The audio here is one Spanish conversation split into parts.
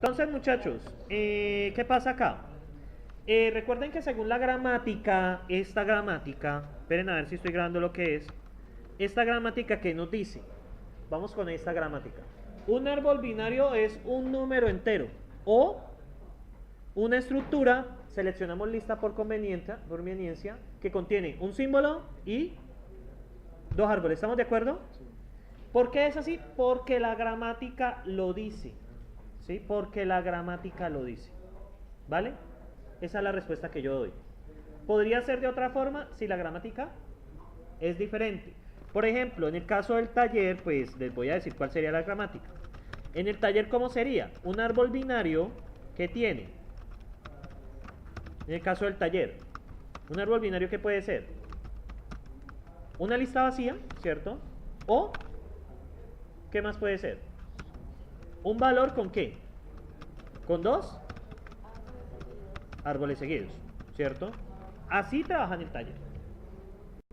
Entonces, muchachos, ¿qué pasa acá? Recuerden que según la gramática, esta gramática, esperen a ver si estoy grabando lo que es, esta gramática que nos dice, vamos con esta gramática. Un árbol binario es un número entero o una estructura, seleccionamos lista por conveniencia, que contiene un símbolo y dos árboles. ¿Estamos de acuerdo? ¿Por qué es así? Porque la gramática lo dice. ¿Sí? Porque la gramática lo dice. ¿Vale? Esa es la respuesta que yo doy. Podría ser de otra forma si la gramática es diferente. Por ejemplo, en el caso del taller, pues les voy a decir cuál sería la gramática. En el taller, ¿cómo sería? Un árbol binario que tiene, en el caso del taller, un árbol binario que puede ser una lista vacía, ¿cierto? O, ¿qué más puede ser? Un valor con qué? Con dos árboles seguidos, ¿cierto? Así trabajan el taller,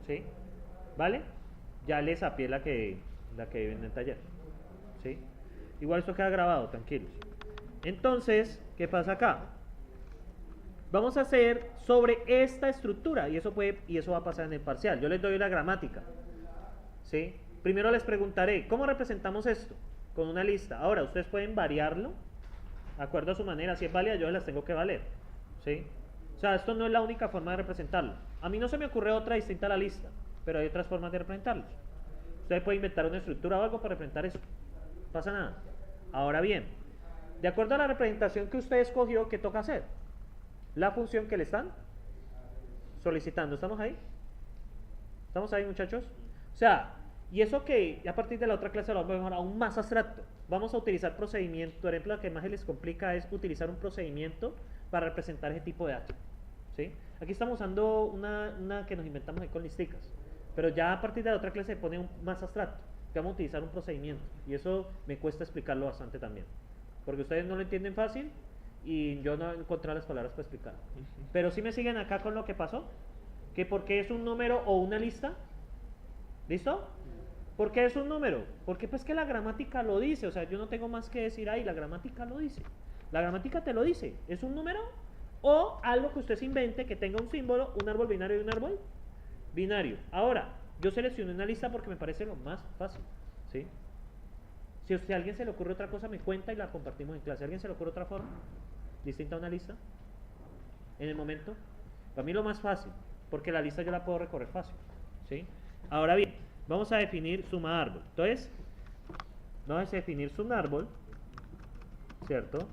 ¿sí? ¿Vale? Ya les apié la que vive en el taller, ¿sí? Igual esto queda grabado, tranquilos. Entonces, ¿qué pasa acá? Vamos a hacer sobre esta estructura y eso va a pasar en el parcial. Yo les doy la gramática, ¿sí? Primero les preguntaré, ¿cómo representamos esto? Con una lista. Ahora, ustedes pueden variarlo de acuerdo a su manera. Si es válida, yo las tengo que valer, ¿sí? O sea, esto no es la única forma de representarlo. A mí no se me ocurre otra distinta a la lista, pero hay otras formas de representarlos. Ustedes pueden inventar una estructura o algo para representar eso. No pasa nada. Ahora bien, de acuerdo a la representación que usted escogió, ¿qué toca hacer? La función que le están solicitando. ¿Estamos ahí? ¿Estamos ahí, muchachos? O sea, y eso que a partir de la otra clase lo vamos a mejorar aún más abstracto. Vamos a utilizar procedimiento. Por ejemplo, lo que más les complica es utilizar un procedimiento para representar ese tipo de datos. ¿Sí? Aquí estamos usando una que nos inventamos ahí con listicas. Pero ya a partir de la otra clase se pone más abstracto. Que vamos a utilizar un procedimiento. Y eso me cuesta explicarlo bastante también. Porque ustedes no lo entienden fácil y yo no he encontrado las palabras para explicar. Pero si me siguen acá con lo que pasó, que porque es un número o una lista. ¿Listo? ¿Por qué es un número? Porque pues que la gramática lo dice, o sea, yo no tengo más que decir ahí, la gramática lo dice. La gramática te lo dice, ¿es un número? O algo que usted se invente que tenga un símbolo, un árbol binario y un árbol binario. Ahora, yo seleccioné una lista porque me parece lo más fácil, ¿sí? Si a alguien se le ocurre otra cosa, me cuenta y la compartimos en clase. ¿A alguien se le ocurre otra forma distinta a una lista? En el momento. Para mí lo más fácil, porque la lista yo la puedo recorrer fácil, ¿sí? Ahora bien, vamos a definir suma árbol. Entonces, vamos a definir suma árbol, ¿cierto?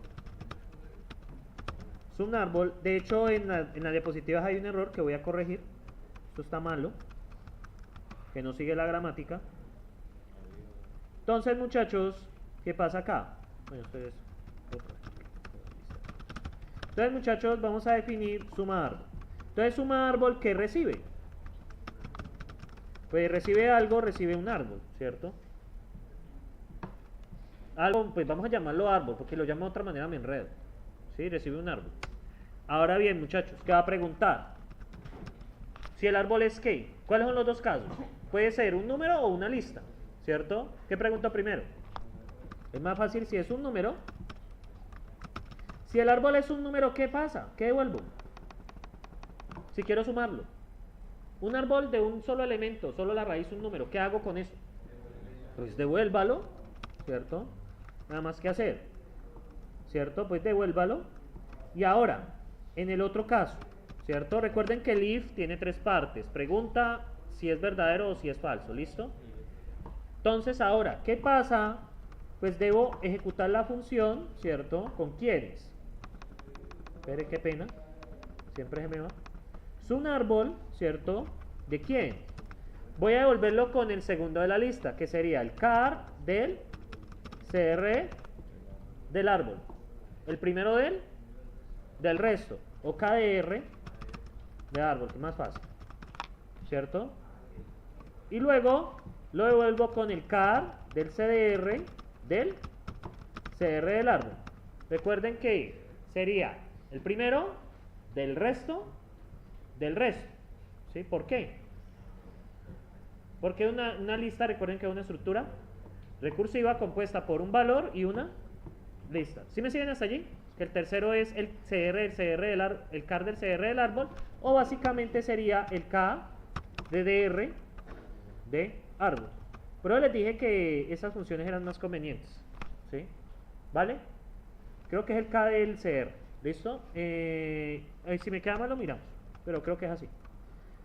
Suma árbol. De hecho, en las diapositivas hay un error que voy a corregir. Esto está malo, que no sigue la gramática. Entonces, muchachos, ¿qué pasa acá? Bueno, entonces, muchachos, vamos a definir suma árbol. Entonces, suma árbol, ¿qué recibe? Pues recibe algo, recibe un árbol, ¿cierto? Algo, pues vamos a llamarlo árbol, porque lo llamo de otra manera me enredo. ¿Sí? Recibe un árbol. Ahora bien, muchachos, ¿qué va a preguntar? Si el árbol es ¿qué? ¿Cuáles son los dos casos? Puede ser un número o una lista, ¿cierto? ¿Qué pregunta primero? Es más fácil si es un número. Si el árbol es un número, ¿qué pasa? ¿Qué devuelvo? Si quiero sumarlo. Un árbol de un solo elemento, solo la raíz, un número. ¿Qué hago con eso? Pues devuélvalo, ¿cierto? Nada más que hacer, ¿cierto? Pues devuélvalo. Y ahora, en el otro caso, ¿cierto? Recuerden que el if tiene tres partes. Pregunta si es verdadero o si es falso, ¿listo? Entonces ahora, ¿qué pasa? Pues debo ejecutar la función, ¿cierto? ¿Con quiénes? Espere, qué pena. Siempre se me va. Es un árbol, ¿cierto? ¿De quién? Voy a devolverlo con el segundo de la lista, que sería el car del cr del árbol. El primero del resto. O kdr del árbol, que es más fácil. ¿Cierto? Y luego lo devuelvo con el car del cdr del cr del árbol. Recuerden que sería el primero del resto del resto. ¿Sí? ¿Por qué? Porque una lista, recuerden que es una estructura recursiva compuesta por un valor y una Listo. ¿Sí me siguen hasta allí? Que el tercero es el CR, el CAR del CR del árbol, o básicamente sería el K de DR de árbol. Pero les dije que esas funciones eran más convenientes. ¿Sí? ¿Vale? Creo que es el K del CR. ¿Listo? Si me queda mal lo miramos. Pero creo que es así.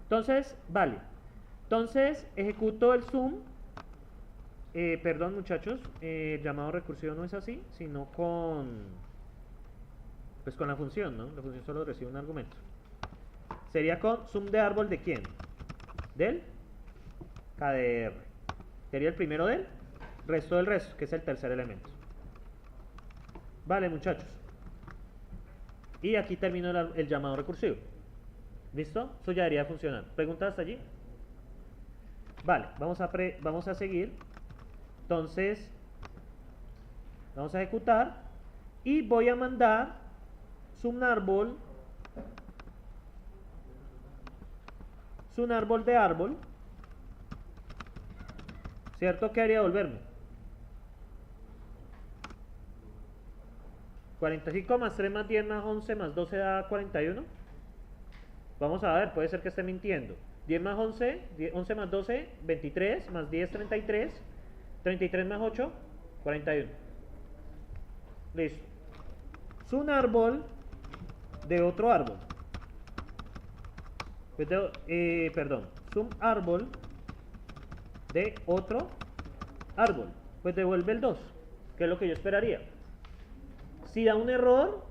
Entonces, vale. Entonces, ejecuto el zoom. Perdón, muchachos. El llamado recursivo no es así, sino pues con la función, ¿no? La función solo recibe un argumento. Sería con zoom de árbol de quién? Del KDR. Sería el primero del resto del resto, que es el tercer elemento. Vale, muchachos. Y aquí termino el llamado recursivo. ¿Listo? Eso ya debería funcionar. ¿Preguntas hasta allí? Vale, vamos a seguir. Entonces, vamos a ejecutar. Y voy a mandar zoom árbol de árbol. ¿Cierto? ¿Qué haría devolverme? 45 más 3 más 10 más 11 más 12 da 41. Vamos a ver, puede ser que esté mintiendo. 10 más 11, 11 más 12, 23, más 10, 33, 33 más 8, 41. Listo. Es un árbol de otro árbol. Perdón, es un árbol de otro árbol. Pues devuelve el 2, que es lo que yo esperaría. Si da un error,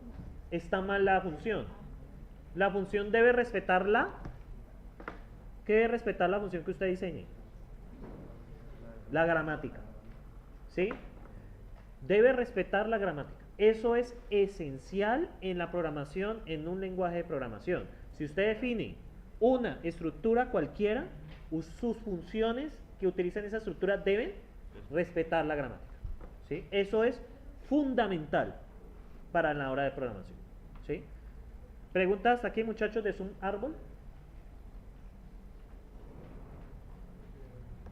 está mal la función. La función debe respetarla. ¿Qué debe respetar la función que usted diseñe? La gramática. ¿Sí? Debe respetar la gramática. Eso es esencial en la programación, en un lenguaje de programación. Si usted define una estructura cualquiera, sus funciones que utilizan esa estructura deben respetar la gramática. ¿Sí? Eso es fundamental para la hora de programación. ¿Sí? ¿Preguntas hasta aquí, muchachos, de zoom árbol?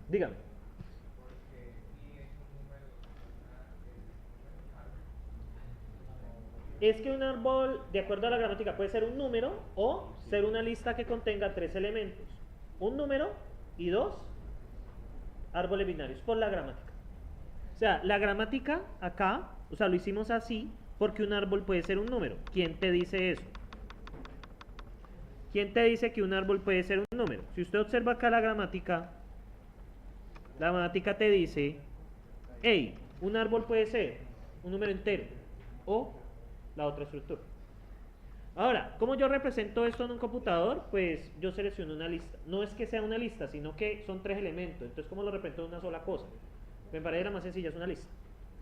Dígame. Es que un árbol, de acuerdo a la gramática, puede ser un número o ser una lista que contenga 3 elementos. Un número y 2 árboles binarios, por la gramática. O sea, la gramática acá, o sea, lo hicimos así porque un árbol puede ser un número. ¿Quién te dice eso? ¿Quién te dice que un árbol puede ser un número? Si usted observa acá la gramática te dice, hey, un árbol puede ser un número entero o la otra estructura. Ahora, ¿cómo yo represento esto en un computador? Pues yo selecciono una lista. No es que sea una lista, sino que son 3 elementos. Entonces, ¿cómo lo represento en una sola cosa? Me parece la más sencilla, es una lista.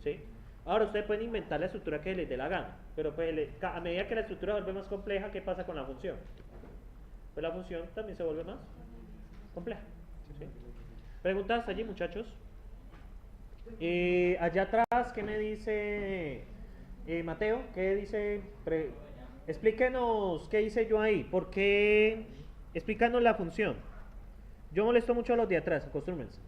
¿Sí? Ahora, ustedes pueden inventar la estructura que les dé la gana. Pero pues, a medida que la estructura se vuelve más compleja, ¿qué pasa con la función? Pues la función también se vuelve más compleja. ¿Sí? ¿Preguntas allí, muchachos? Allá atrás, ¿qué me dice Mateo? ¿Qué dice? Explíquenos qué hice yo ahí. ¿Por qué? Explícanos la función. Yo molesto mucho a los de atrás, acostúmbrense.